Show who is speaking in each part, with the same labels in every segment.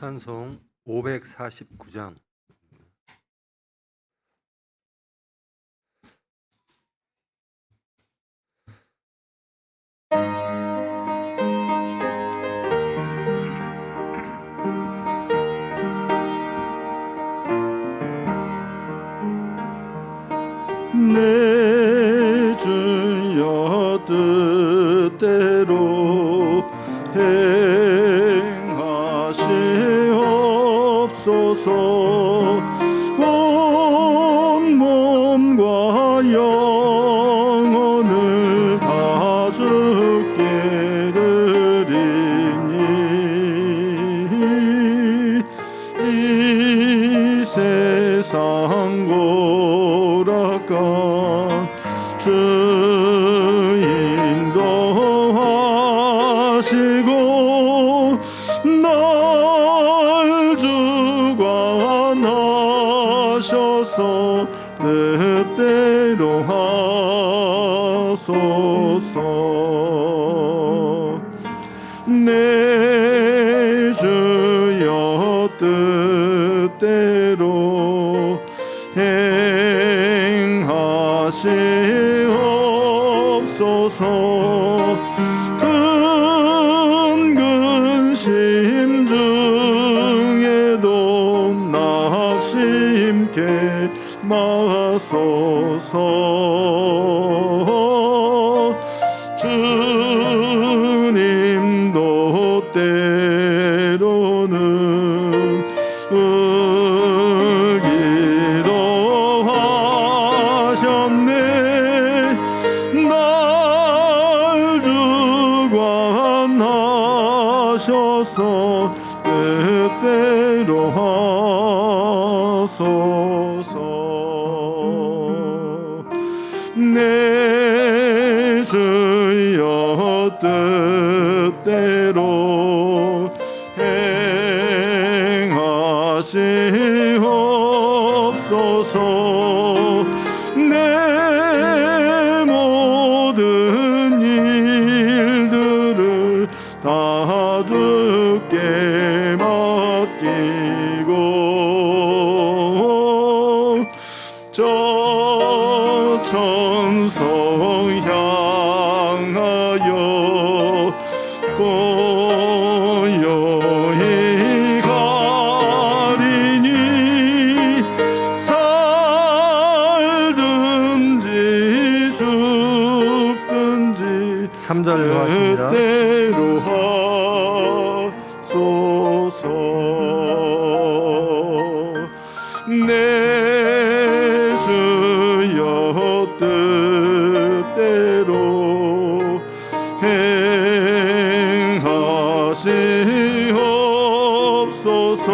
Speaker 1: 찬송 549장.
Speaker 2: 내 주여 뜻대로 행하시옵소서. 온 몸과 영혼을 다 주께 드리니 이 세상 고락간 주 인도하시고 날 주관하셔서 뜻대로 하소서. 내 주여 뜻대로 행하시옵소서. 큰 근심 중에도 낙심케 마소서. 주님도 때로는 울기도 하셨네. 날 주관하셔서 뜻대로 하소서. 내 주여 뜻대로 행하시옵소서. 내 모든 일들을 다 주께 맡기고 저 천성 향하여 고요히 가리니 살든지 죽든지
Speaker 1: 3절 하십니다.
Speaker 2: 뜻대로 하소서. 내 주여 뜻대로 행하시옵소서.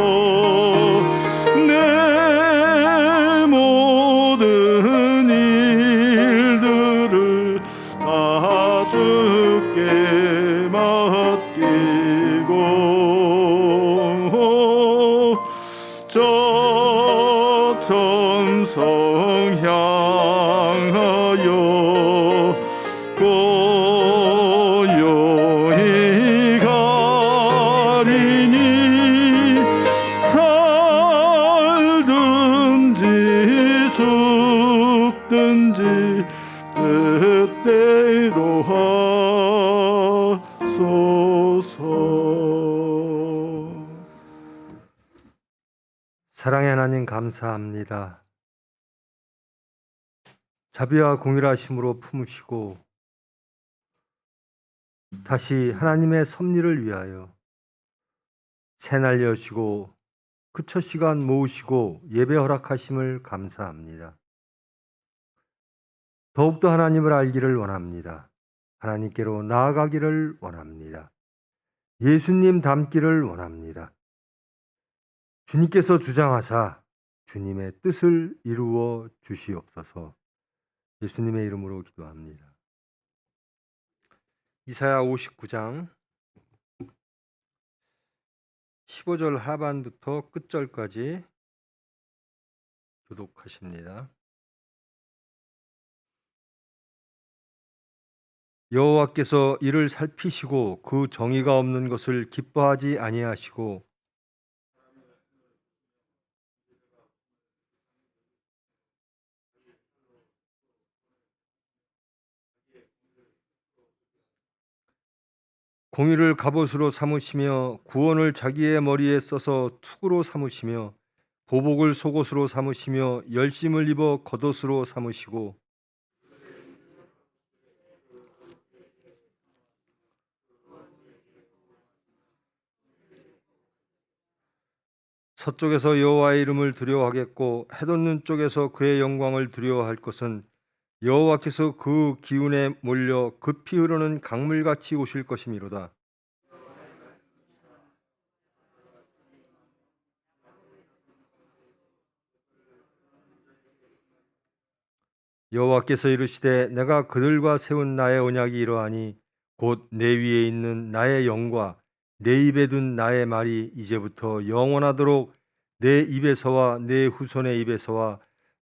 Speaker 2: 내 모든 일들을 다 주께 맡기고 저 천성 향하여 고요히 가리니 살든지 죽든지 뜻대로 하소서.
Speaker 1: 사랑의 하나님 감사합니다. 자비와 공일하심으로 품으시고 다시 하나님의 섭리를 위하여 새날 여시고 그 첫 시간 모으시고 예배 허락하심을 감사합니다. 더욱더 하나님을 알기를 원합니다. 하나님께로 나아가기를 원합니다. 예수님 닮기를 원합니다. 주님께서 주장하사 주님의 뜻을 이루어 주시옵소서. 예수님의 이름으로 기도합니다. 이사야 59장 15절 하반부터 끝절까지 교독하십니다. 여호와께서 이를 살피시고 그 정의가 없는 것을 기뻐하지 아니하시고 공의를 갑옷으로 삼으시며 구원을 자기의 머리에 써서 투구로 삼으시며 보복을 속옷으로 삼으시며 열심을 입어 겉옷으로 삼으시고 서쪽에서 여호와의 이름을 두려워하겠고 해돋는 쪽에서 그의 영광을 두려워할 것은 여호와께서 그 기운에 몰려 급히 흐르는 강물같이 오실 것이미로다. 여호와께서 이르시되 내가 그들과 세운 나의 언약이 이러하니 곧 내 위에 있는 나의 영과 내 입에 둔 나의 말이 이제부터 영원하도록 내 입에서와 내 후손의 입에서와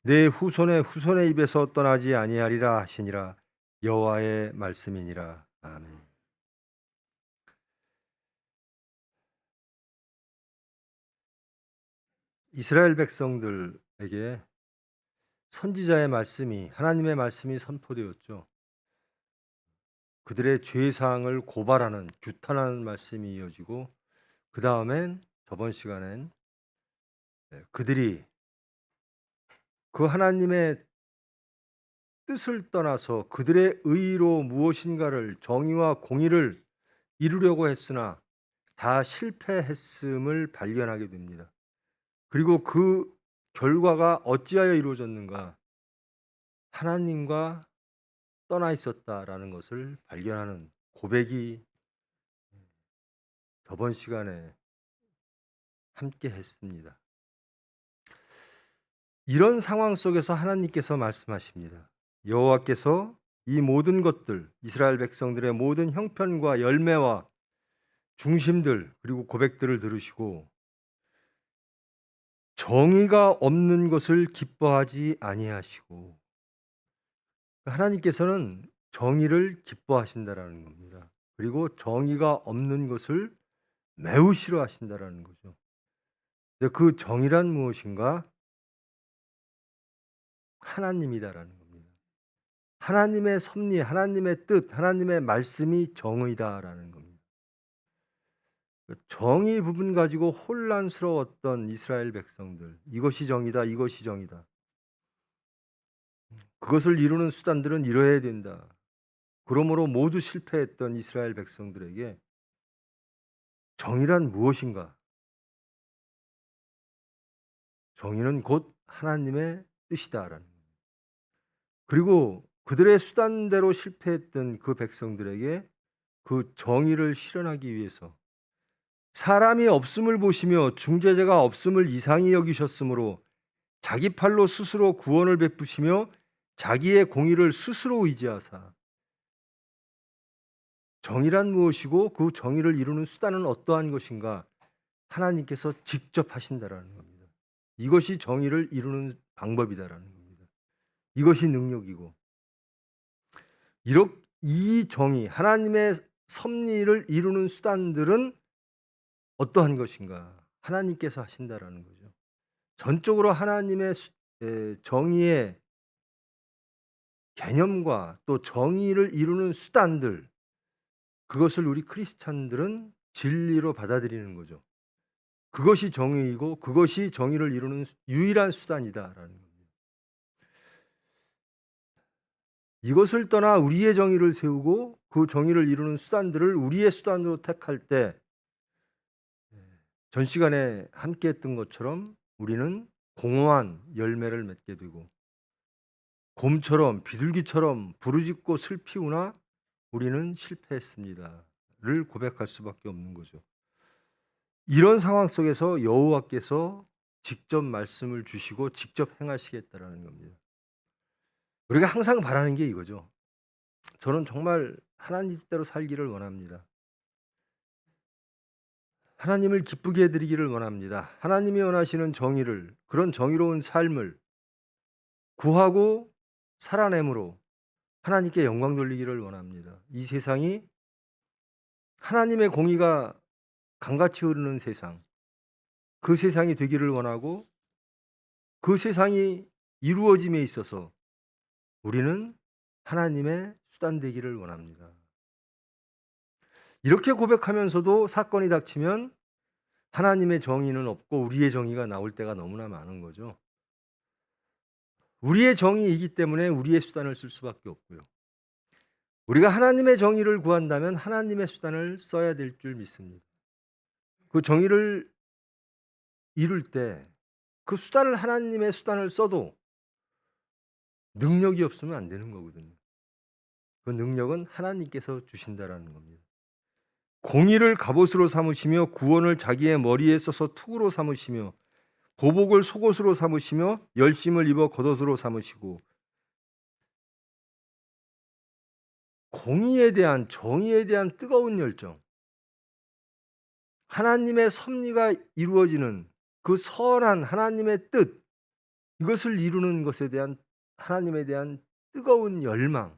Speaker 1: 내 후손의 후손의 입에서 떠나지 아니하리라 하시니라. 여호와의 말씀이니라. 아멘. 이스라엘 백성들에게 선지자의 말씀이, 하나님의 말씀이 선포되었죠. 그들의 죄사항을 고발하는, 규탄하는 말씀이 이어지고, 그 다음엔 저번 시간엔 그들이 그 하나님의 뜻을 떠나서 그들의 의로 무엇인가를, 정의와 공의를 이루려고 했으나 다 실패했음을 발견하게 됩니다. 그리고 그 결과가 어찌하여 이루어졌는가? 하나님과 떠나 있었다라는 것을 발견하는 고백이 저번 시간에 함께 했습니다. 이런 상황 속에서 하나님께서 말씀하십니다. 여호와께서 이 모든 것들, 이스라엘 백성들의 모든 형편과 열매와 중심들, 그리고 고백들을 들으시고 정의가 없는 것을 기뻐하지 아니하시고, 하나님께서는 정의를 기뻐하신다라는 겁니다. 그리고 정의가 없는 것을 매우 싫어하신다라는 거죠. 근데 그 정의란 무엇인가? 하나님이다라는 겁니다. 하나님의 섭리, 하나님의 뜻, 하나님의 말씀이 정의다라는 겁니다. 정의 부분 가지고 혼란스러웠던 이스라엘 백성들, 이것이 정의다, 이것이 정의다. 그것을 이루는 수단들은 이뤄야 된다. 그러므로 모두 실패했던 이스라엘 백성들에게 정의란 무엇인가? 정의는 곧 하나님의 뜻이다라는 겁니다. 그리고 그들의 수단대로 실패했던 그 백성들에게 그 정의를 실현하기 위해서 사람이 없음을 보시며 중재자가 없음을 이상히 여기셨으므로 자기 팔로 스스로 구원을 베푸시며 자기의 공의를 스스로 의지하사, 정의란 무엇이고 그 정의를 이루는 수단은 어떠한 것인가? 하나님께서 직접 하신다라는 겁니다. 이것이 정의를 이루는 방법이다라는 겁니다. 이것이 능력이고, 이 정의, 하나님의 섭리를 이루는 수단들은 어떠한 것인가? 하나님께서 하신다라는 거죠. 전적으로 하나님의 정의의 개념과 또 정의를 이루는 수단들, 그것을 우리 크리스찬들은 진리로 받아들이는 거죠. 그것이 정의이고 그것이 정의를 이루는 유일한 수단이다라는 겁니다. 이것을 떠나 우리의 정의를 세우고 그 정의를 이루는 수단들을 우리의 수단으로 택할 때, 전 시간에 함께 했던 것처럼 우리는 공허한 열매를 맺게 되고 곰처럼 비둘기처럼 부르짖고 슬피우나 우리는 실패했습니다를 고백할 수밖에 없는 거죠. 이런 상황 속에서 여호와께서 직접 말씀을 주시고 직접 행하시겠다라는 겁니다. 우리가 항상 바라는 게 이거죠. 저는 정말 하나님대로 살기를 원합니다. 하나님을 기쁘게 해드리기를 원합니다. 하나님이 원하시는 정의를, 그런 정의로운 삶을 구하고 살아내므로 하나님께 영광 돌리기를 원합니다. 이 세상이 하나님의 공의가 강같이 흐르는 세상, 그 세상이 되기를 원하고 그 세상이 이루어짐에 있어서 우리는 하나님의 수단 되기를 원합니다. 이렇게 고백하면서도 사건이 닥치면 하나님의 정의는 없고 우리의 정의가 나올 때가 너무나 많은 거죠. 우리의 정의이기 때문에 우리의 수단을 쓸 수밖에 없고요. 우리가 하나님의 정의를 구한다면 하나님의 수단을 써야 될 줄 믿습니다. 그 정의를 이룰 때 그 수단을 하나님의 수단을 써도 능력이 없으면 안 되는 거거든요. 그 능력은 하나님께서 주신다라는 겁니다. 공의를 갑옷으로 삼으시며 구원을 자기의 머리에 써서 투구로 삼으시며 보복을 속옷으로 삼으시며 열심을 입어 겉옷으로 삼으시고 공의에 대한 정의에 대한 뜨거운 열정, 하나님의 섭리가 이루어지는 그 선한 하나님의 뜻, 이것을 이루는 것에 대한 하나님에 대한 뜨거운 열망,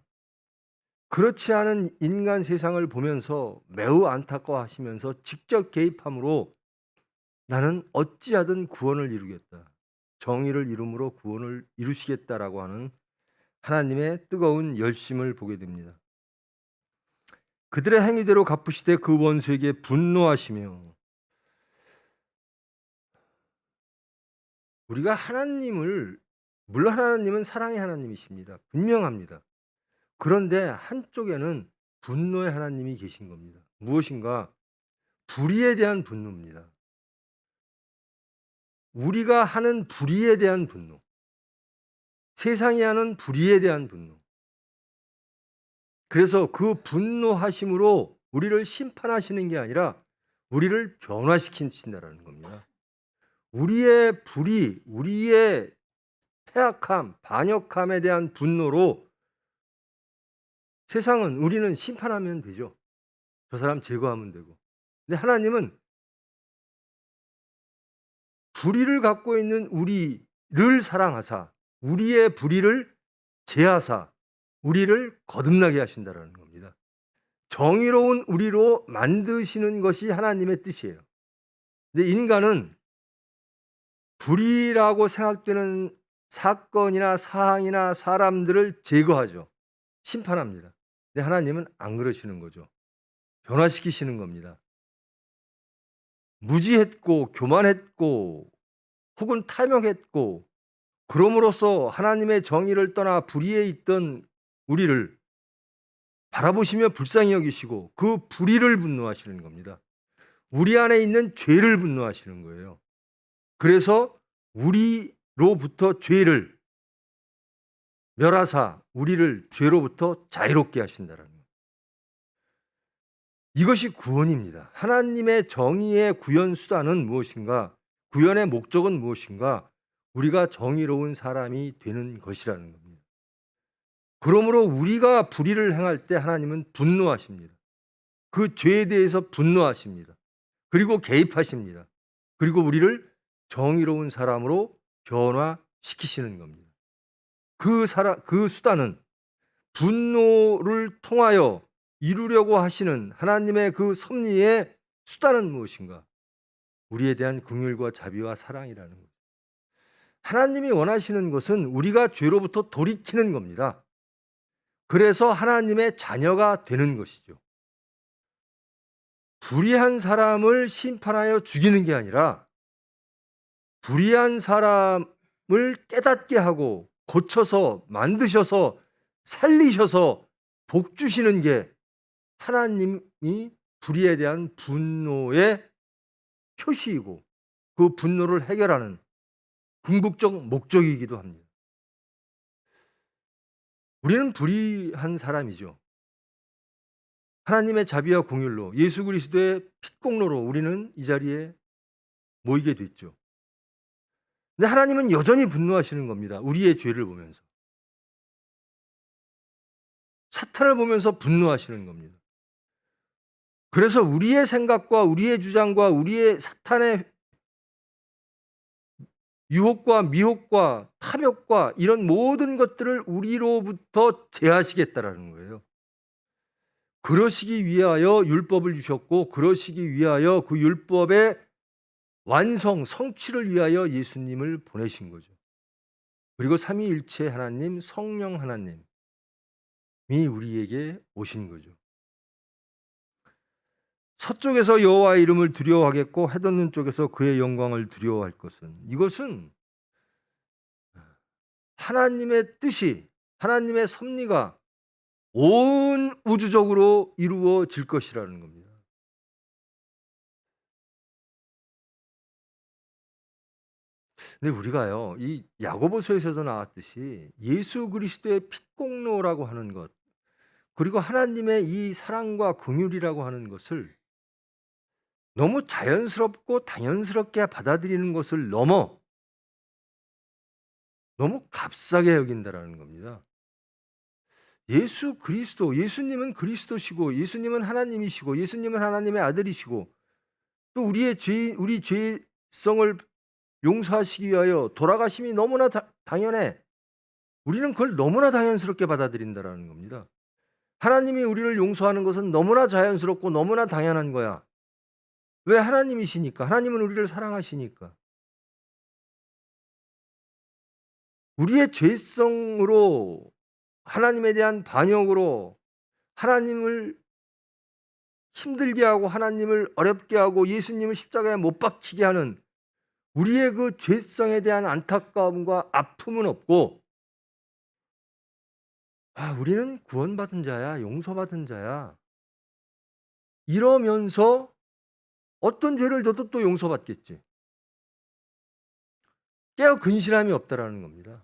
Speaker 1: 그렇지 않은 인간 세상을 보면서 매우 안타까워하시면서 직접 개입함으로 나는 어찌하든 구원을 이루겠다, 정의를 이름으로 구원을 이루시겠다라고 하는 하나님의 뜨거운 열심을 보게 됩니다. 그들의 행위대로 갚으시되 그 원수에게 분노하시며, 우리가 하나님을, 물론 하나님은 사랑의 하나님이십니다. 분명합니다. 그런데 한쪽에는 분노의 하나님이 계신 겁니다. 무엇인가? 불의에 대한 분노입니다. 우리가 하는 불의에 대한 분노, 세상이 하는 불의에 대한 분노. 그래서 그 분노하심으로 우리를 심판하시는 게 아니라 우리를 변화시키신다라는 겁니다. 우리의 불의, 우리의 패악함, 반역함에 대한 분노로 세상은, 우리는 심판하면 되죠. 저 사람 제거하면 되고. 근데 하나님은 불의를 갖고 있는 우리를 사랑하사 우리의 불의를 제하사 우리를 거듭나게 하신다라는 겁니다. 정의로운 우리로 만드시는 것이 하나님의 뜻이에요. 근데 인간은 불의라고 생각되는 사건이나 사항이나 사람들을 제거하죠. 심판합니다. 근데 하나님은 안 그러시는 거죠. 변화시키시는 겁니다. 무지했고 교만했고 혹은 탐욕했고 그럼으로써 하나님의 정의를 떠나 불의에 있던 우리를 바라보시며 불쌍히 여기시고 그 불의를 분노하시는 겁니다. 우리 안에 있는 죄를 분노하시는 거예요. 그래서 우리로부터 죄를 멸하사 우리를 죄로부터 자유롭게 하신다는 거예요. 이것이 구원입니다. 하나님의 정의의 구현 수단은 무엇인가? 구현의 목적은 무엇인가? 우리가 정의로운 사람이 되는 것이라는 겁니다. 그러므로 우리가 불의를 행할 때 하나님은 분노하십니다. 그 죄에 대해서 분노하십니다. 그리고 개입하십니다. 그리고 우리를 정의로운 사람으로 변화시키시는 겁니다. 그 수단은 분노를 통하여 이루려고 하시는 하나님의 그 섭리의 수단은 무엇인가? 우리에 대한 긍휼과 자비와 사랑이라는 거죠. 하나님이 원하시는 것은 우리가 죄로부터 돌이키는 겁니다. 그래서 하나님의 자녀가 되는 것이죠. 불의한 사람을 심판하여 죽이는 게 아니라 불의한 사람을 깨닫게 하고 고쳐서 만드셔서 살리셔서 복 주시는 게 하나님이 불의에 대한 분노의 표시이고 그 분노를 해결하는 궁극적 목적이기도 합니다. 우리는 불의한 사람이죠. 하나님의 자비와 공율로 예수 그리스도의 핏공로로 우리는 이 자리에 모이게 됐죠. 근데 하나님은 여전히 분노하시는 겁니다. 우리의 죄를 보면서. 사탄을 보면서 분노하시는 겁니다. 그래서 우리의 생각과 우리의 주장과 우리의 사탄의 유혹과 미혹과 탐욕과 이런 모든 것들을 우리로부터 제하시겠다라는 거예요. 그러시기 위하여 율법을 주셨고 그러시기 위하여 그 율법의 완성, 성취를 위하여 예수님을 보내신 거죠. 그리고 삼위일체 하나님, 성령 하나님이 우리에게 오신 거죠. 서쪽에서 여호와의 이름을 두려워하겠고 해돋는 쪽에서 그의 영광을 두려워할 것은, 이것은 하나님의 뜻이, 하나님의 섭리가 온 우주적으로 이루어질 것이라는 겁니다. 근데 우리가요, 이 야고보서에서도 나왔듯이 예수 그리스도의 핏공로라고 하는 것, 그리고 하나님의 이 사랑과 긍휼이라고 하는 것을 너무 자연스럽고 당연스럽게 받아들이는 것을 넘어 너무 값싸게 여긴다라는 겁니다. 예수 그리스도, 예수님은 그리스도시고, 예수님은 하나님이시고, 예수님은 하나님의 아들이시고, 또 우리 죄성을 용서하시기 위하여 돌아가심이 너무나 당연해. 우리는 그걸 너무나 당연스럽게 받아들인다라는 겁니다. 하나님이 우리를 용서하는 것은 너무나 자연스럽고 너무나 당연한 거야. 왜? 하나님이시니까. 하나님은 우리를 사랑하시니까. 우리의 죄성으로, 하나님에 대한 반역으로 하나님을 힘들게 하고 하나님을 어렵게 하고 예수님을 십자가에 못 박히게 하는 우리의 그 죄성에 대한 안타까움과 아픔은 없고, 우리는 구원받은 자야, 용서받은 자야, 이러면서 어떤 죄를 져도 또 용서받겠지. 깨어 근실함이 없다라는 겁니다.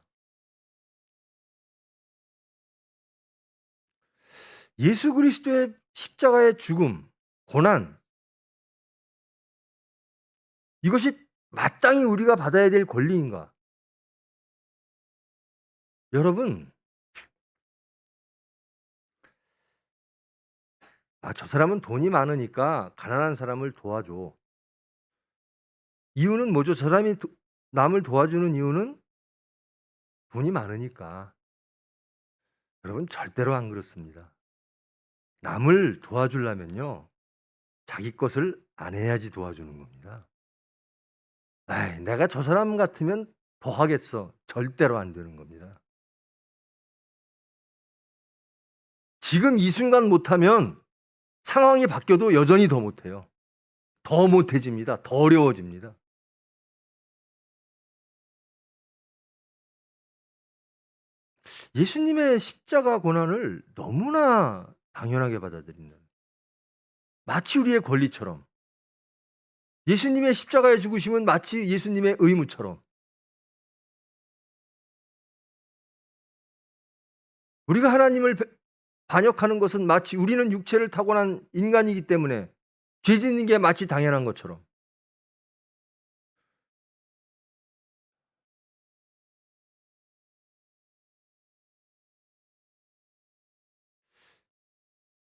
Speaker 1: 예수 그리스도의 십자가의 죽음, 고난, 이것이 마땅히 우리가 받아야 될 권리인가? 여러분, 저 사람은 돈이 많으니까 가난한 사람을 도와줘. 이유는 뭐죠? 저 사람이 남을 도와주는 이유는 돈이 많으니까. 여러분, 절대로 안 그렇습니다. 남을 도와주려면요, 자기 것을 안 해야지 도와주는 겁니다. 내가 저 사람 같으면 더 하겠어. 절대로 안 되는 겁니다. 지금 이 순간 못하면 상황이 바뀌어도 여전히 더 못해요. 더 못해집니다. 더 어려워집니다. 예수님의 십자가 고난을 너무나 당연하게 받아들인다. 마치 우리의 권리처럼. 예수님의 십자가에 죽으심은 마치 예수님의 의무처럼. 우리가 하나님을 반역하는 것은 마치 우리는 육체를 타고난 인간이기 때문에 죄 짓는 게 마치 당연한 것처럼.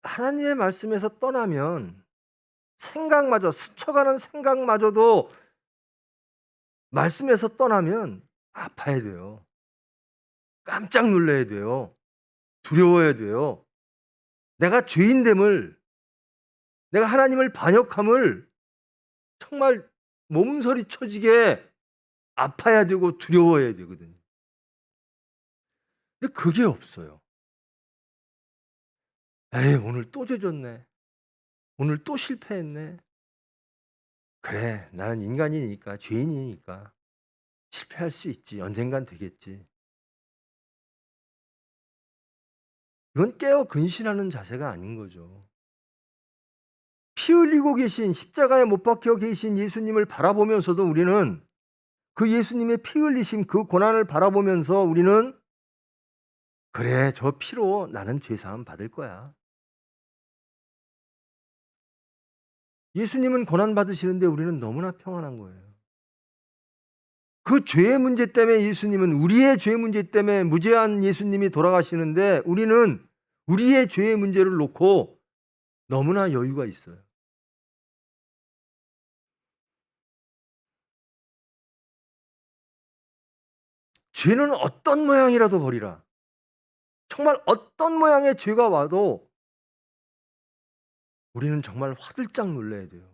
Speaker 1: 하나님의 말씀에서 떠나면 생각마저, 스쳐가는 생각마저도 말씀에서 떠나면 아파야 돼요. 깜짝 놀라야 돼요. 두려워야 돼요. 내가 죄인됨을, 내가 하나님을 반역함을 정말 몸서리 쳐지게 아파야 되고 두려워해야 되거든요. 근데 그게 없어요. 오늘 또 죄졌네. 오늘 또 실패했네. 그래, 나는 인간이니까, 죄인이니까 실패할 수 있지. 언젠간 되겠지. 이건 깨어 근신하는 자세가 아닌 거죠. 피 흘리고 계신, 십자가에 못 박혀 계신 예수님을 바라보면서도 우리는 그 예수님의 피 흘리심, 그 고난을 바라보면서 우리는 그래, 저 피로 나는 죄사함 받을 거야. 예수님은 고난 받으시는데 우리는 너무나 평안한 거예요. 그 죄의 문제 때문에 예수님은, 우리의 죄의 문제 때문에 무죄한 예수님이 돌아가시는데 우리는 우리의 죄의 문제를 놓고 너무나 여유가 있어요. 죄는 어떤 모양이라도 버리라. 정말 어떤 모양의 죄가 와도 우리는 정말 화들짝 놀라야 돼요.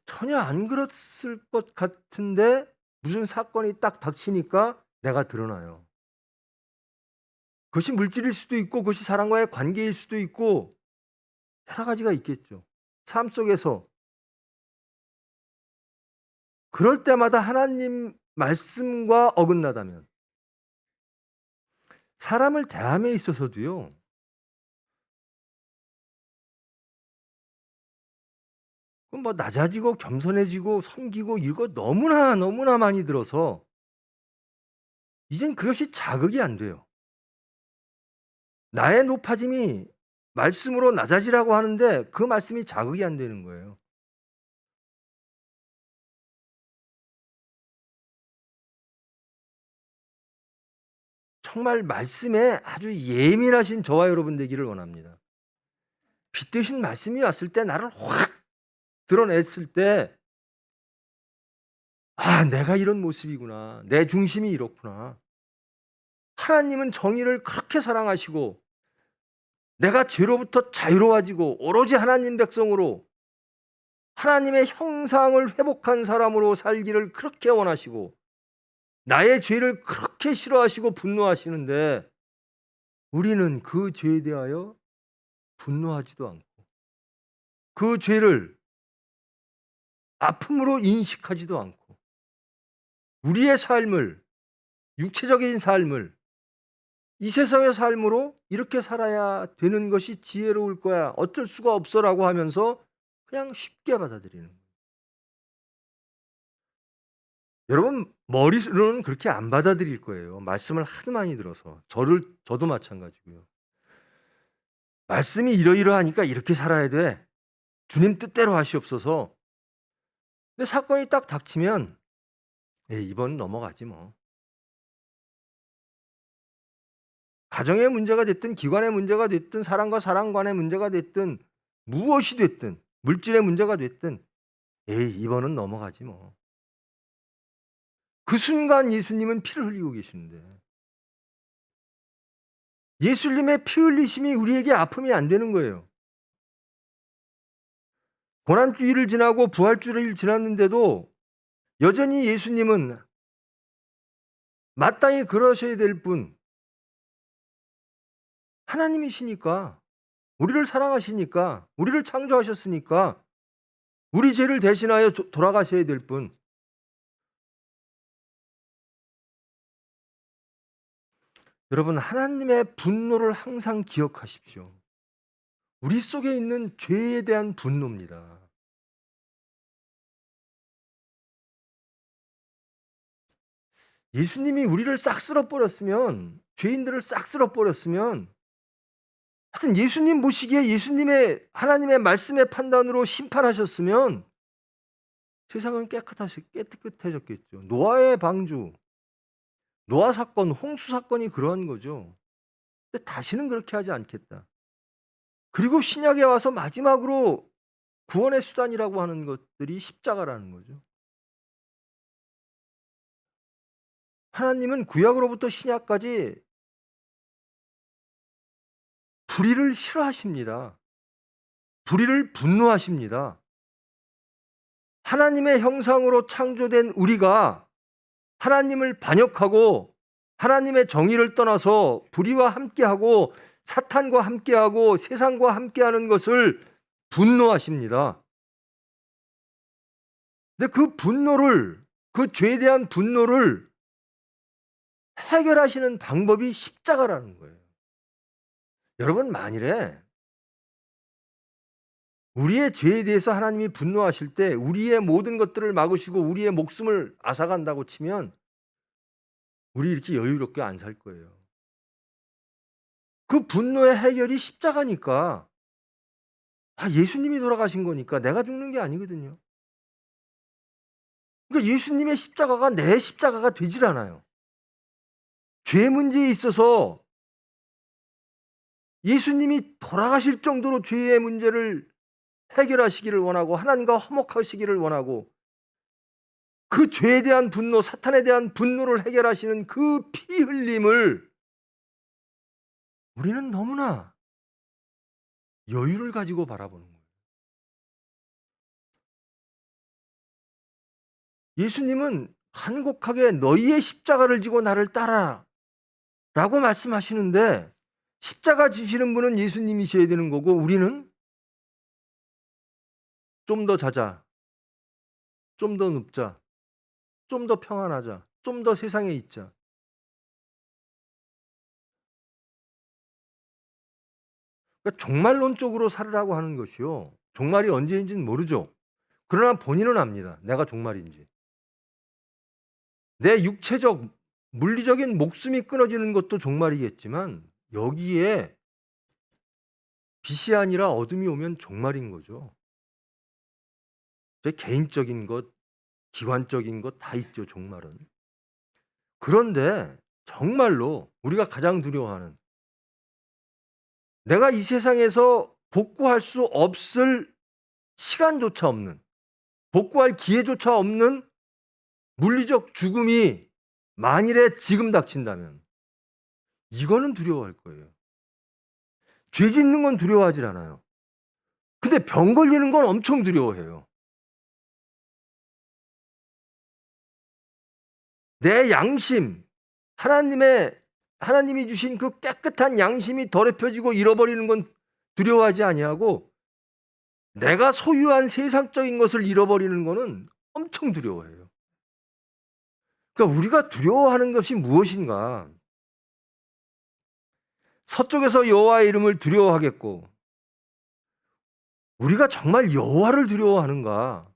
Speaker 1: 전혀 안 그랬을 것 같은데 무슨 사건이 딱 닥치니까 내가 드러나요. 그것이 물질일 수도 있고 그것이 사람과의 관계일 수도 있고 여러 가지가 있겠죠. 삶 속에서 그럴 때마다 하나님 말씀과 어긋나다면 사람을 대함에 있어서도요. 뭐 낮아지고 겸손해지고 섬기고 이거 너무나 많이 들어서 이젠 그것이 자극이 안 돼요. 나의 높아짐이 말씀으로 낮아지라고 하는데 그 말씀이 자극이 안 되는 거예요. 정말 말씀에 아주 예민하신 저와 여러분 되기를 원합니다. 빛되신 말씀이 왔을 때 나를 확 드러냈을 때 아, 내가 이런 모습이구나. 내 중심이 이렇구나. 하나님은 정의를 그렇게 사랑하시고 내가 죄로부터 자유로워지고 오로지 하나님 백성으로 하나님의 형상을 회복한 사람으로 살기를 그렇게 원하시고 나의 죄를 그렇게 싫어하시고 분노하시는데 우리는 그 죄에 대하여 분노하지도 않고 그 죄를 아픔으로 인식하지도 않고 우리의 삶을 육체적인 삶을 이 세상의 삶으로 이렇게 살아야 되는 것이 지혜로울 거야. 어쩔 수가 없어라고 하면서 그냥 쉽게 받아들이는 거예요. 여러분 머리로는 그렇게 안 받아들일 거예요. 말씀을 하도 많이 들어서. 저도 마찬가지고요. 말씀이 이러이러하니까 이렇게 살아야 돼. 주님 뜻대로 하시옵소서. 근데 사건이 딱 닥치면 이번 넘어가지 뭐. 가정의 문제가 됐든 기관의 문제가 됐든 사람과 사람 간의 문제가 됐든 무엇이 됐든 물질의 문제가 됐든 이번은 넘어가지 뭐. 그 순간 예수님은 피를 흘리고 계시는데 예수님의 피 흘리심이 우리에게 아픔이 안 되는 거예요. 고난주일을 지나고 부활주일을 지났는데도 여전히 예수님은 마땅히 그러셔야 될 분 하나님이시니까 우리를 사랑하시니까 우리를 창조하셨으니까 우리 죄를 대신하여 돌아가셔야 될 분 여러분 하나님의 분노를 항상 기억하십시오. 우리 속에 있는 죄에 대한 분노입니다. 예수님이 우리를 싹 쓸어버렸으면 죄인들을 싹 쓸어버렸으면 하여튼 예수님 보시기에 예수님의 하나님의 말씀의 판단으로 심판하셨으면 세상은 깨끗해졌겠죠. 노아의 방주, 노아 사건, 홍수 사건이 그러한 거죠. 근데 다시는 그렇게 하지 않겠다. 그리고 신약에 와서 마지막으로 구원의 수단이라고 하는 것들이 십자가라는 거죠. 하나님은 구약으로부터 신약까지 불의를 싫어하십니다. 불의를 분노하십니다. 하나님의 형상으로 창조된 우리가 하나님을 반역하고 하나님의 정의를 떠나서 불의와 함께하고 사탄과 함께하고 세상과 함께하는 것을 분노하십니다. 근데 그 분노를 그 죄에 대한 분노를 해결하시는 방법이 십자가라는 거예요. 여러분 만일에 우리의 죄에 대해서 하나님이 분노하실 때 우리의 모든 것들을 막으시고 우리의 목숨을 앗아간다고 치면 우리 이렇게 여유롭게 안 살 거예요. 그 분노의 해결이 십자가니까 예수님이 돌아가신 거니까 내가 죽는 게 아니거든요. 그러니까 예수님의 십자가가 내 십자가가 되질 않아요. 죄 문제에 있어서 예수님이 돌아가실 정도로 죄의 문제를 해결하시기를 원하고 하나님과 화목하시기를 원하고 그 죄에 대한 분노, 사탄에 대한 분노를 해결하시는 그 피 흘림을 우리는 너무나 여유를 가지고 바라보는 거예요. 예수님은 간곡하게 너희의 십자가를 지고 나를 따라 라고 말씀하시는데 십자가 지시는 분은 예수님이셔야 되는 거고 우리는 좀 더 자자, 좀 더 눕자, 좀 더 평안하자, 좀 더 세상에 있자. 그러니까 종말론적으로 살으라고 하는 것이요. 종말이 언제인지는 모르죠. 그러나 본인은 압니다. 내가 종말인지. 내 육체적, 물리적인 목숨이 끊어지는 것도 종말이겠지만 여기에 빛이 아니라 어둠이 오면 종말인 거죠. 제 개인적인 것, 기관적인 것 다 있죠, 종말은. 그런데 정말로 우리가 가장 두려워하는 내가 이 세상에서 복구할 수 없을 시간조차 없는 복구할 기회조차 없는 물리적 죽음이 만일에 지금 닥친다면 이거는 두려워할 거예요. 죄 짓는 건 두려워하질 않아요. 근데 병 걸리는 건 엄청 두려워해요. 내 양심, 하나님이 주신 그 깨끗한 양심이 더럽혀지고 잃어버리는 건 두려워하지 아니하고 내가 소유한 세상적인 것을 잃어버리는 거는 엄청 두려워해요. 그러니까 우리가 두려워하는 것이 무엇인가? 서쪽에서 여호와의 이름을 두려워하겠고 우리가 정말 여호와를 두려워하는가?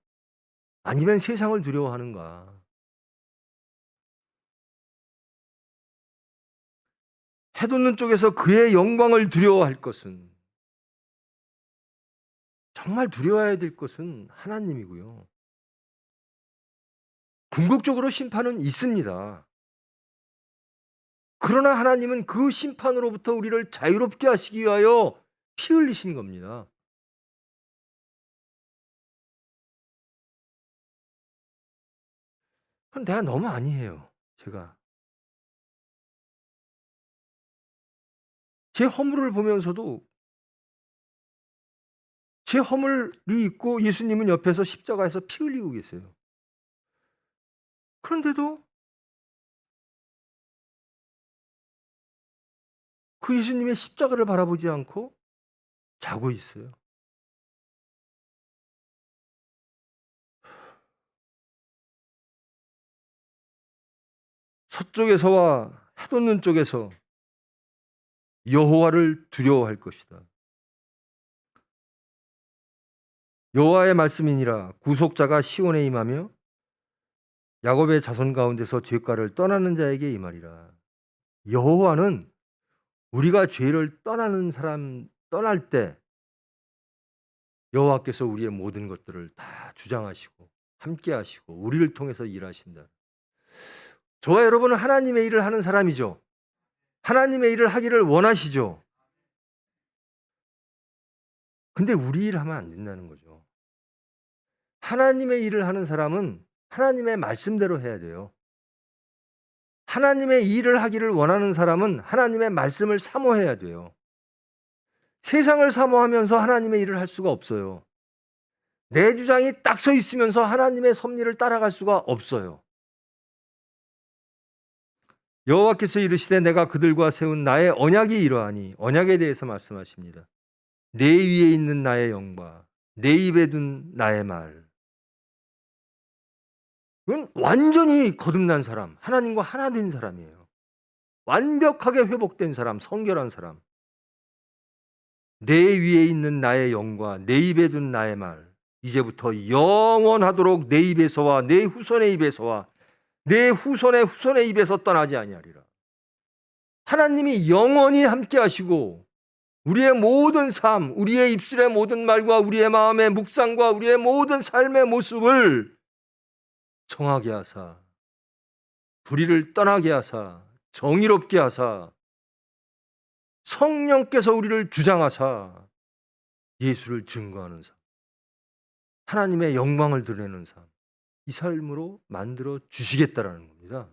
Speaker 1: 아니면 세상을 두려워하는가? 해돋는 쪽에서 그의 영광을 두려워할 것은 정말 두려워해야 될 것은 하나님이고요. 궁극적으로 심판은 있습니다. 그러나 하나님은 그 심판으로부터 우리를 자유롭게 하시기 위하여 피 흘리신 겁니다. 그건 내가 너무 아니에요. 제가. 제 허물을 보면서도 제 허물이 있고 예수님은 옆에서 십자가에서 피 흘리고 계세요. 그런데도 그 예수님의 십자가를 바라보지 않고 자고 있어요. 서쪽에서와 해돋는 쪽에서 여호와를 두려워할 것이다. 여호와의 말씀이니라 구속자가 시온에 임하며 야곱의 자손 가운데서 죄가를 떠나는 자에게 임하리라. 여호와는 우리가 죄를 떠날 때 여호와께서 우리의 모든 것들을 다 주장하시고 함께 하시고 우리를 통해서 일하신다. 저와 여러분은 하나님의 일을 하는 사람이죠. 하나님의 일을 하기를 원하시죠. 근데 우리 일 하면 안 된다는 거죠. 하나님의 일을 하는 사람은 하나님의 말씀대로 해야 돼요. 하나님의 일을 하기를 원하는 사람은 하나님의 말씀을 사모해야 돼요. 세상을 사모하면서 하나님의 일을 할 수가 없어요. 내 주장이 딱 서 있으면서 하나님의 섭리를 따라갈 수가 없어요. 여호와께서 이르시되 내가 그들과 세운 나의 언약이 이러하니 언약에 대해서 말씀하십니다. 내 위에 있는 나의 영과 내 입에 둔 나의 말. 이건 완전히 거듭난 사람, 하나님과 하나 된 사람이에요. 완벽하게 회복된 사람, 성결한 사람. 내 위에 있는 나의 영과 내 입에 둔 나의 말. 이제부터 영원하도록 내 입에서와 내 후손의 입에서와 내 후손의 후손의 입에서 떠나지 아니하리라. 하나님이 영원히 함께 하시고 우리의 모든 삶, 우리의 입술의 모든 말과 우리의 마음의 묵상과 우리의 모든 삶의 모습을 정하게 하사 불의를 떠나게 하사 정의롭게 하사 성령께서 우리를 주장하사 예수를 증거하는 삶, 하나님의 영광을 드러내는 삶, 이 삶으로 만들어 주시겠다라는 겁니다.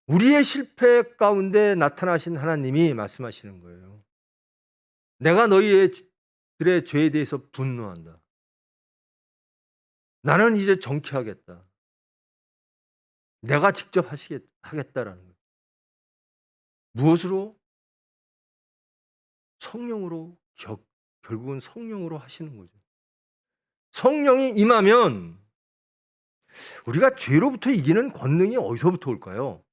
Speaker 1: 우리의 실패 가운데 나타나신 하나님이 말씀하시는 거예요. 내가 너희들의 죄에 대해서 분노한다. 나는 이제 정케하겠다. 내가 직접 하겠다라는 거예요. 무엇으로? 성령으로, 결국은 성령으로 하시는 거죠. 성령이 임하면 우리가 죄로부터 이기는 권능이 어디서부터 올까요?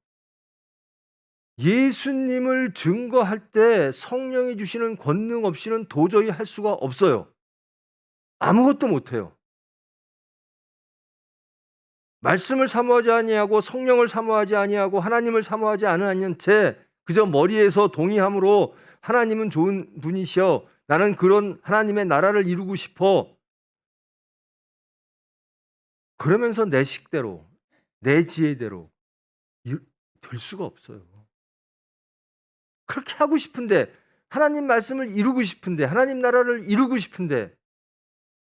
Speaker 1: 예수님을 증거할 때 성령이 주시는 권능 없이는 도저히 할 수가 없어요. 아무것도 못해요. 말씀을 사모하지 아니하고 성령을 사모하지 아니하고 하나님을 사모하지 않은 채 그저 머리에서 동의함으로 하나님은 좋은 분이시여, 나는 그런 하나님의 나라를 이루고 싶어, 그러면서 내 식대로 내 지혜대로 될 수가 없어요. 그렇게 하고 싶은데, 하나님 말씀을 이루고 싶은데, 하나님 나라를 이루고 싶은데,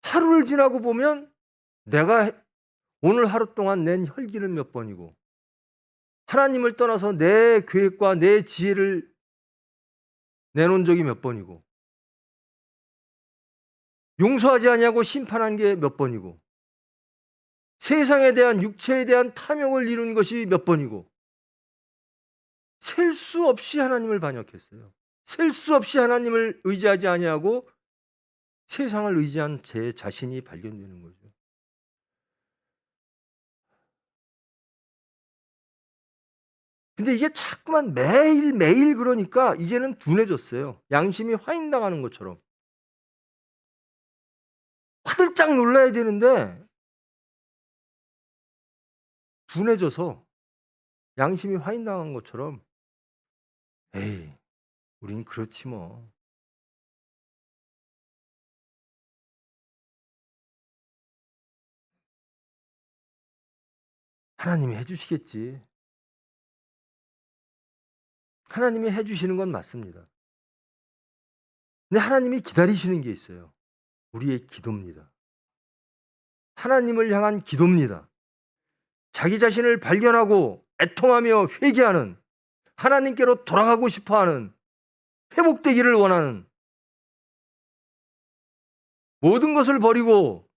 Speaker 1: 하루를 지나고 보면 내가 오늘 하루 동안 낸 혈기는 몇 번이고, 하나님을 떠나서 내 계획과 내 지혜를 내놓은 적이 몇 번이고, 용서하지 아니하고 심판한 게 몇 번이고, 세상에 대한, 육체에 대한 탐욕을 이룬 것이 몇 번이고, 셀 수 없이 하나님을 반역했어요. 셀 수 없이 하나님을 의지하지 아니하고 세상을 의지한 제 자신이 발견되는 거죠. 근데 이게 자꾸만 매일매일 그러니까 이제는 둔해졌어요. 양심이 화인당하는 것처럼. 화들짝 놀라야 되는데 둔해져서 양심이 화인당한 것처럼, 에이, 우린 그렇지 뭐. 하나님이 해주시겠지. 하나님이 해주시는 건 맞습니다. 근데 하나님이 기다리시는 게 있어요. 우리의 기도입니다. 하나님을 향한 기도입니다. 자기 자신을 발견하고 애통하며 회개하는, 하나님께로 돌아가고 싶어하는, 회복되기를 원하는, 모든 것을 버리고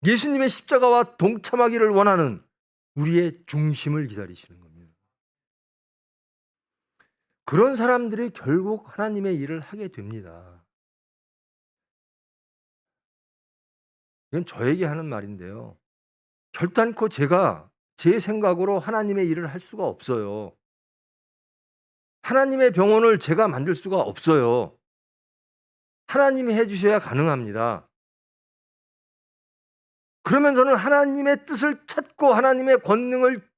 Speaker 1: 예수님의 십자가와 동참하기를 원하는 우리의 중심을 기다리시는 겁니다. 그런 사람들이 결국 하나님의 일을 하게 됩니다. 이건 저에게 하는 말인데요. 결단코 제가 제 생각으로 하나님의 일을 할 수가 없어요. 하나님의 병원을 제가 만들 수가 없어요. 하나님이 해주셔야 가능합니다. 그러면 저는 하나님의 뜻을 찾고 하나님의 권능을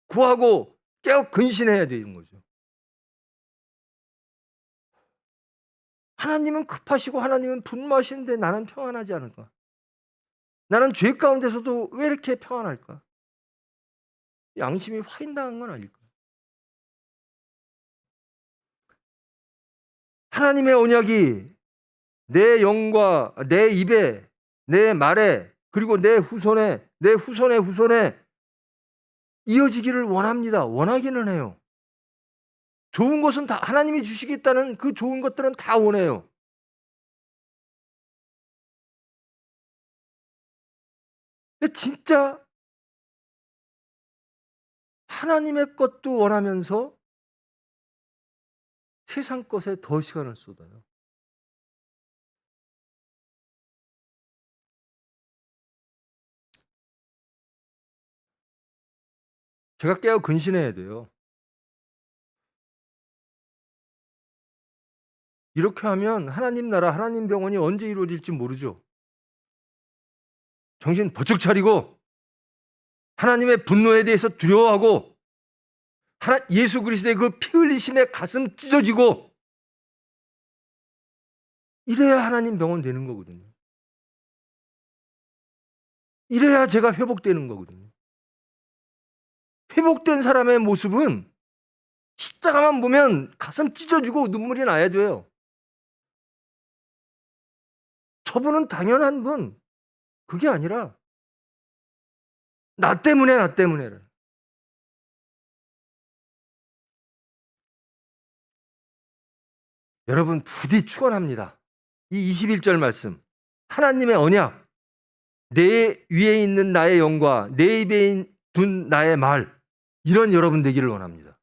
Speaker 1: 구하고 깨어 근신해야 되는 거죠. 하나님은 급하시고 하나님은 분노하시는데 나는 평안하지 않을까? 나는 죄 가운데서도 왜 이렇게 평안할까? 양심이 화인당한 건 아닐까? 하나님의 언약이 내 영과 내 입에, 내 말에, 그리고 내 후손에, 내 후손의 후손에 이어지기를 원합니다. 원하기는 해요. 좋은 것은 다 하나님이 주시겠다는 그 좋은 것들은 다 원해요. 근데 진짜 하나님의 것도 원하면서 세상 것에 더 시간을 쏟아요. 제가 깨어 근신해야 돼요. 이렇게 하면 하나님 나라, 하나님 병원이 언제 이루어질지 모르죠. 정신 번쩍 차리고 하나님의 분노에 대해서 두려워하고 예수 그리스도의 그 피 흘리심에 가슴 찢어지고, 이래야 하나님 병원 되는 거거든요. 이래야 제가 회복되는 거거든요. 회복된 사람의 모습은 십자가만 보면 가슴 찢어지고 눈물이 나야 돼요. 저분은 당연한 분, 그게 아니라 나 때문에. 여러분, 부디 축원합니다. 이 21절 말씀, 하나님의 언약, 내 위에 있는 나의 영과 내 입에 둔 나의 말, 이런 여러분 되기를 원합니다.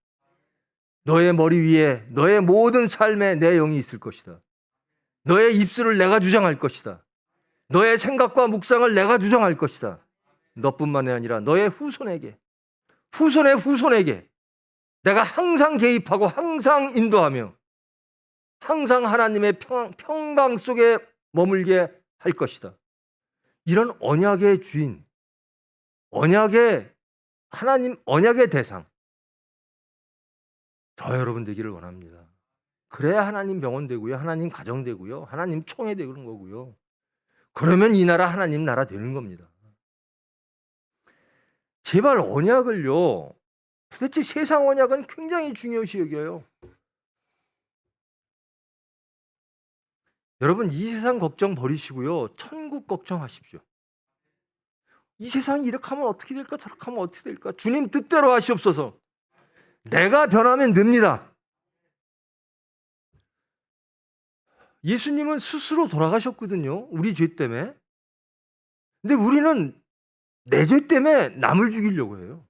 Speaker 1: 너의 머리 위에 너의 모든 삶에 내 영이 있을 것이다. 너의 입술을 내가 주장할 것이다. 너의 생각과 묵상을 내가 주장할 것이다. 너뿐만이 아니라 너의 후손에게, 후손의 후손에게 내가 항상 개입하고 항상 인도하며 항상 하나님의 평강 속에 머물게 할 것이다. 이런 언약의 주인, 언약의 하나님, 언약의 대상, 저 여러분 되기를 원합니다. 그래야 하나님 병원 되고요, 하나님 가정 되고요, 하나님 총회 되는 거고요. 그러면 이 나라 하나님 나라 되는 겁니다. 제발 언약을요, 도대체 세상 언약은 굉장히 중요시 여겨요. 여러분, 이 세상 걱정 버리시고요, 천국 걱정하십시오. 이 세상이 이렇게 하면 어떻게 될까, 저렇게 하면 어떻게 될까. 주님 뜻대로 하시옵소서. 내가 변하면 됩니다. 예수님은 스스로 돌아가셨거든요, 우리 죄 때문에. 근데 우리는 내 죄 때문에 남을 죽이려고 해요.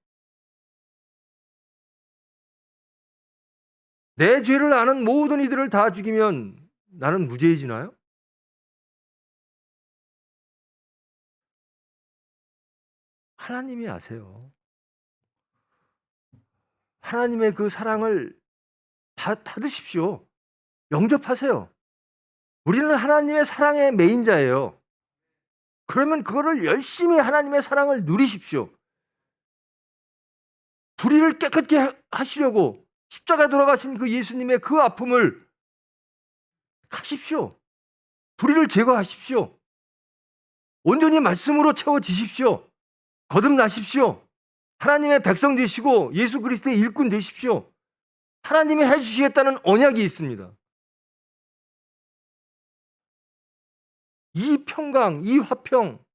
Speaker 1: 내 죄를 아는 모든 이들을 다 죽이면 나는 무죄해지나요? 하나님이 아세요. 하나님의 그 사랑을 받으십시오. 영접하세요. 우리는 하나님의 사랑의 메인자예요. 그러면 그거를 열심히 하나님의 사랑을 누리십시오. 불의를 깨끗게 하시려고 십자가에 돌아가신 그 예수님의 그 아픔을 가십시오. 불의를 제거하십시오. 온전히 말씀으로 채워지십시오. 거듭나십시오. 하나님의 백성 되시고 예수 그리스도의 일꾼 되십시오. 하나님이 해주시겠다는 언약이 있습니다. 이 평강, 이 화평,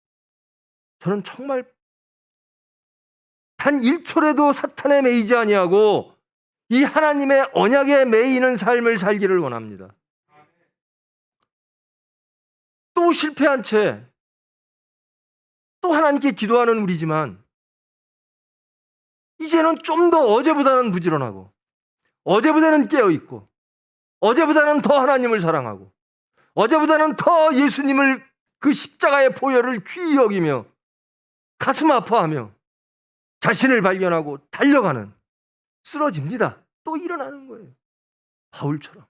Speaker 1: 저는 정말 단 1초라도 사탄에 매이지 아니하고 이 하나님의 언약에 매이는 삶을 살기를 원합니다. 또 실패한 채 또 하나님께 기도하는 우리지만 이제는 좀 더 어제보다는 부지런하고 어제보다는 깨어있고 어제보다는 더 하나님을 사랑하고 어제보다는 더 예수님을 그 십자가의 보혈을 귀히 여기며 가슴 아파하며 자신을 발견하고 달려가는, 쓰러집니다. 또 일어나는 거예요. 바울처럼.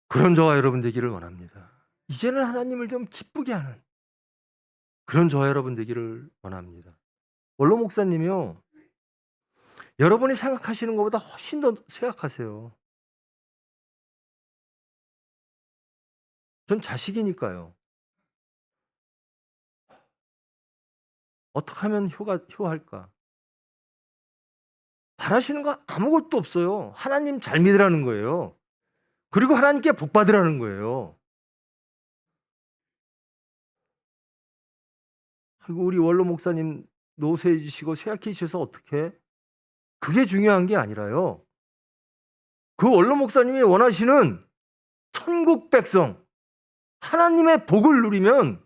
Speaker 1: 그런 저와 여러분 되기를 원합니다. 이제는 하나님을 좀 기쁘게 하는 그런 저와 여러분 되기를 원합니다. 원로 목사님이요, 여러분이 생각하시는 것보다 훨씬 더 생각하세요. 전 자식이니까요. 어떻게 하면 효할까? 바라시는 거 아무것도 없어요. 하나님 잘 믿으라는 거예요. 그리고 하나님께 복 받으라는 거예요. 그리고 우리 원로 목사님 노쇠해지시고 쇠약해지셔서 어떻게? 그게 중요한 게 아니라요. 그 원로 목사님이 원하시는 천국 백성, 하나님의 복을 누리면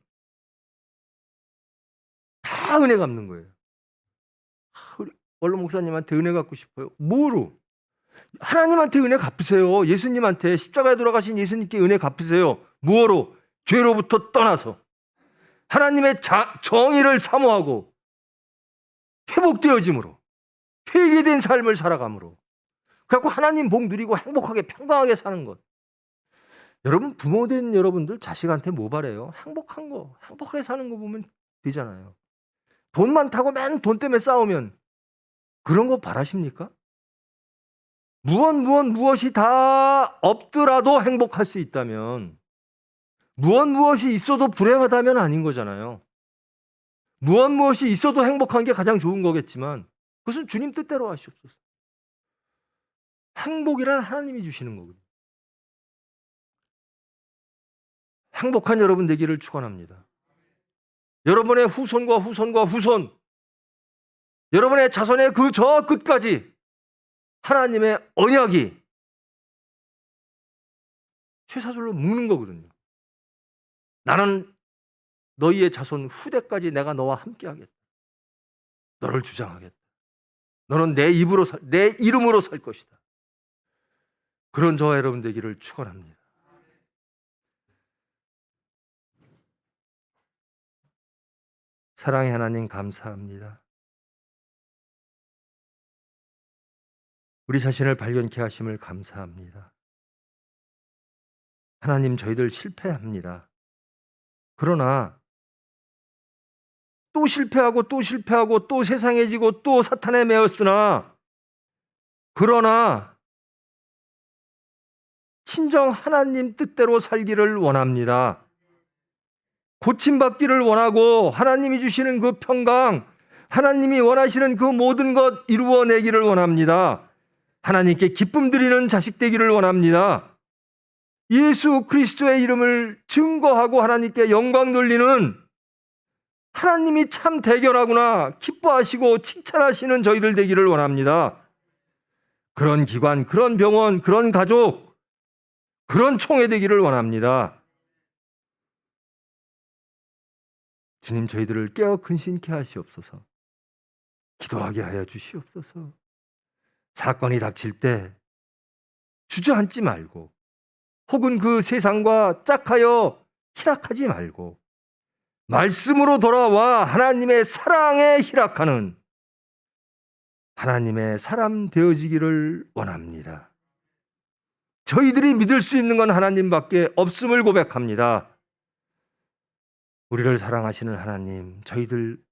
Speaker 1: 다 은혜 갚는 거예요. 우리 원로 목사님한테 은혜 갚고 싶어요. 뭐로? 하나님한테 은혜 갚으세요. 예수님한테, 십자가에 돌아가신 예수님께 은혜 갚으세요. 무엇로? 죄로부터 떠나서 하나님의 정의를 사모하고 회복되어짐으로 회개된 삶을 살아감으로 그래갖고 하나님 복 누리고 행복하게 평강하게 사는 것. 여러분, 부모된 여러분들 자식한테 뭐 바래요? 행복한 거, 행복하게 사는 거 보면 되잖아요. 돈 많다고 맨 돈 때문에 싸우면 그런 거 바라십니까? 무엇이 다 없더라도 행복할 수 있다면, 무엇이 있어도 불행하다면 아닌 거잖아요. 무엇이 있어도 행복한 게 가장 좋은 거겠지만 그것은 주님 뜻대로 하시옵소서. 행복이란 하나님이 주시는 거거든요. 행복한 여러분 되기를 축원합니다. 여러분의 후손과 후손, 여러분의 자손의 그 저 끝까지 하나님의 언약이 쇠사슬로 묶는 거거든요. 나는 너희의 자손 후대까지 내가 너와 함께 하겠다. 너를 주장하겠다. 너는 내 입으로 내 이름으로 살 것이다. 그런 저와 여러분 되기를 축원합니다. 사랑의 하나님 감사합니다. 우리 자신을 발견케 하심을 감사합니다. 하나님, 저희들 실패합니다. 그러나 또 실패하고 또 실패하고 또 세상에 지고 또 사탄에 매였으나, 그러나 친정 하나님 뜻대로 살기를 원합니다. 고침받기를 원하고 하나님이 주시는 그 평강, 하나님이 원하시는 그 모든 것 이루어내기를 원합니다. 하나님께 기쁨 드리는 자식 되기를 원합니다. 예수 그리스도의 이름을 증거하고 하나님께 영광 돌리는, 하나님이 참 대견하구나 기뻐하시고 칭찬하시는 저희들 되기를 원합니다. 그런 기관, 그런 병원, 그런 가족, 그런 총회 되기를 원합니다. 주님, 저희들을 깨어 근신케 하시옵소서. 기도하게 하여 주시옵소서. 사건이 닥칠 때 주저앉지 말고, 혹은 그 세상과 짝하여 희락하지 말고 말씀으로 돌아와 하나님의 사랑에 희락하는 하나님의 사람 되어지기를 원합니다. 저희들이 믿을 수 있는 건 하나님밖에 없음을 고백합니다. 우리를 사랑하시는 하나님, 저희들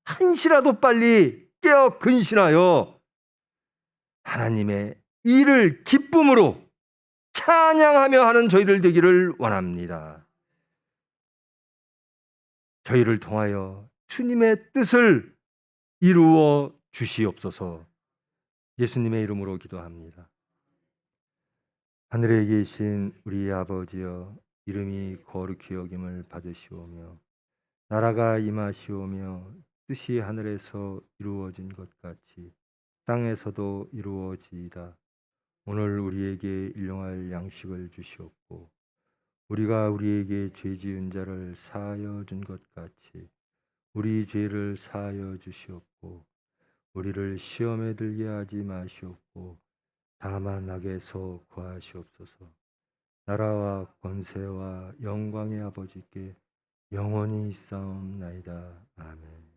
Speaker 1: 한시라도 빨리 깨어 근신하여 하나님의 일을 기쁨으로 찬양하며 하는 저희들 되기를 원합니다. 저희를 통하여 주님의 뜻을 이루어 주시옵소서. 예수님의 이름으로 기도합니다. 하늘에 계신 우리 아버지여, 이름이 거룩히 여김을 받으시오며 나라가 임하시오며 뜻이 하늘에서 이루어진 것 같이 땅에서도 이루어지이다. 오늘 우리에게 일용할 양식을 주시옵고 우리가 우리에게 죄 지은 자를 사하여 준 것 같이 우리 죄를 사하여 주시옵고 우리를 시험에 들게 하지 마시옵고 다만 악에서 구하시옵소서. 나라와 권세와 영광의 아버지께 영원히 있사옵나이다. 아멘.